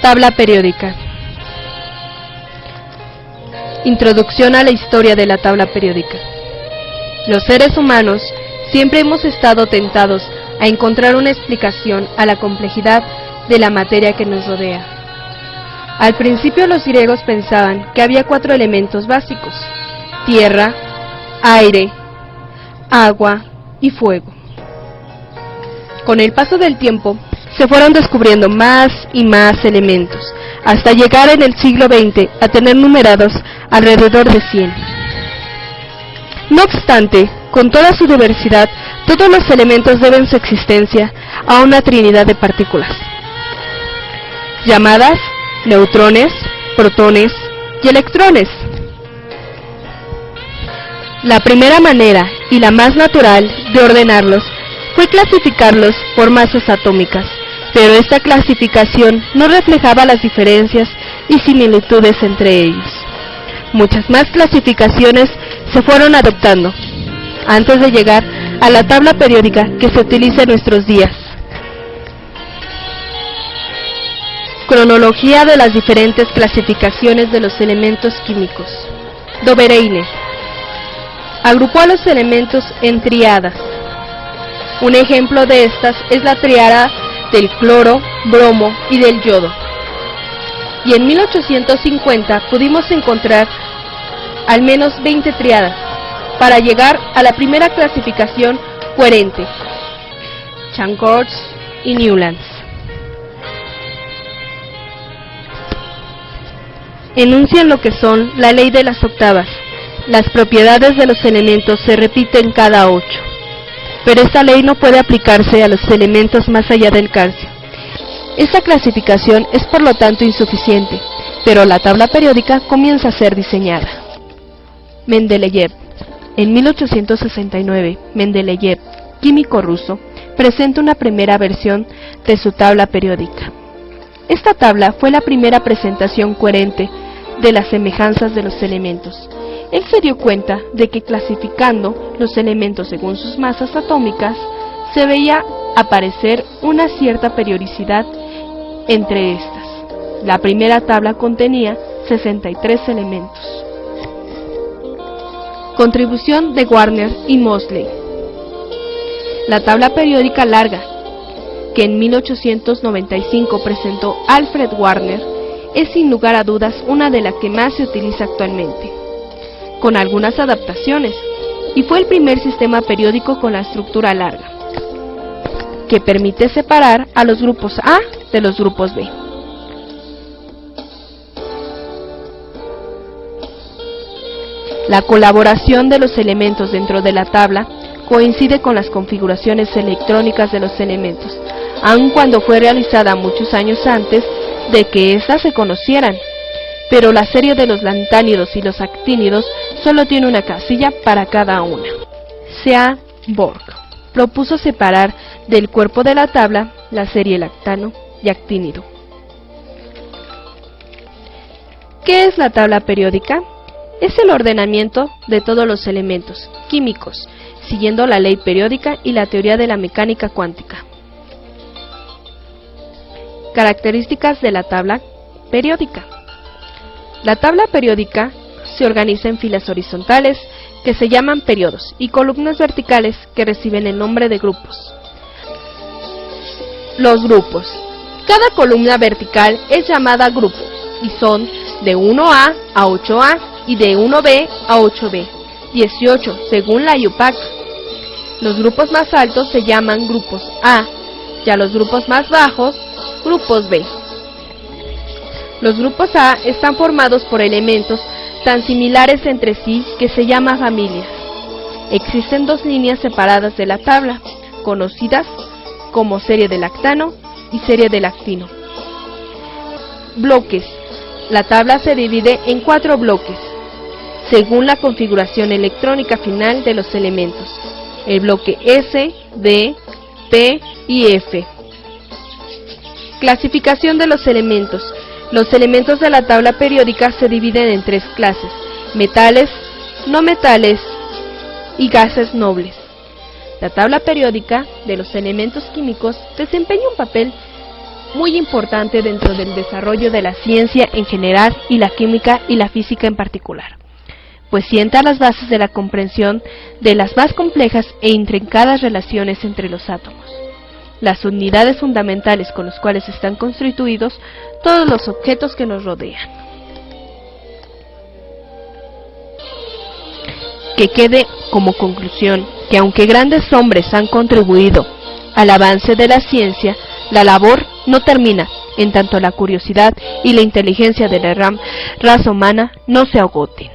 Tabla periódica. Introducción a la historia de la tabla periódica. Los seres humanos siempre hemos estado tentados a encontrar una explicación a la complejidad de la materia que nos rodea. Al principio los griegos pensaban que había 4 elementos básicos: tierra, aire, agua y fuego. Con el paso del tiempo, se fueron descubriendo más y más elementos, hasta llegar en el siglo XX a tener numerados alrededor de 100. No obstante, con toda su diversidad, todos los elementos deben su existencia a una trinidad de partículas, llamadas neutrones, protones y electrones. La primera manera, y la más natural, de ordenarlos fue clasificarlos por masas atómicas, pero esta clasificación no reflejaba las diferencias y similitudes entre ellos. Muchas más clasificaciones se fueron adoptando, antes de llegar a la tabla periódica que se utiliza en nuestros días. Cronología de las diferentes clasificaciones de los elementos químicos. Dobereine agrupó a los elementos en triadas. Un ejemplo de estas es la triada del cloro, bromo y del yodo. Y en 1850 pudimos encontrar al menos 20 triadas para llegar a la primera clasificación coherente, Changors y Newlands. Enuncian lo que son la ley de las octavas. Las propiedades de los elementos se repiten cada 8. Pero esta ley no puede aplicarse a los elementos más allá del calcio. Esta clasificación es por lo tanto insuficiente, pero la tabla periódica comienza a ser diseñada. Mendeleev. En 1869, Mendeleev, químico ruso, presenta una primera versión de su tabla periódica. Esta tabla fue la primera presentación coherente de las semejanzas de los elementos. Él se dio cuenta de que clasificando los elementos según sus masas atómicas, se veía aparecer una cierta periodicidad entre estas. La primera tabla contenía 63 elementos. Contribución de Warner y Moseley. La tabla periódica larga, que en 1895 presentó Alfred Warner, es sin lugar a dudas una de las que más se utiliza actualmente, con algunas adaptaciones, y fue el primer sistema periódico con la estructura larga, que permite separar a los grupos A de los grupos B. La colaboración de los elementos dentro de la tabla coincide con las configuraciones electrónicas de los elementos, aun cuando fue realizada muchos años antes de que éstas se conocieran. Pero la serie de los lantánidos y los actínidos solo tiene una casilla para cada una. C.A. Borg propuso separar del cuerpo de la tabla la serie lactano y actínido. ¿Qué es la tabla periódica? Es el ordenamiento de todos los elementos químicos, siguiendo la ley periódica y la teoría de la mecánica cuántica. Características de la tabla periódica. La tabla periódica se organiza en filas horizontales, que se llaman periodos, y columnas verticales, que reciben el nombre de grupos. Los grupos. Cada columna vertical es llamada grupo, y son de 1A a 8A, y de 1B a 8B, 18 según la IUPAC. Los grupos más altos se llaman grupos A, y a los grupos más bajos, grupos B. Los grupos A están formados por elementos tan similares entre sí que se llama familias. Existen 2 líneas separadas de la tabla, conocidas como serie de lactano y serie de lactino. Bloques. La tabla se divide en 4 bloques, según la configuración electrónica final de los elementos. El bloque S, D, P y F. Clasificación de los elementos. Los elementos de la tabla periódica se dividen en 3 clases: metales, no metales y gases nobles. La tabla periódica de los elementos químicos desempeña un papel muy importante dentro del desarrollo de la ciencia en general y la química y la física en particular, pues sienta las bases de la comprensión de las más complejas e intrincadas relaciones entre los átomos, las unidades fundamentales con las cuales están constituidos todos los objetos que nos rodean. Que quede como conclusión que aunque grandes hombres han contribuido al avance de la ciencia, la labor no termina en tanto la curiosidad y la inteligencia de la raza humana no se agoten.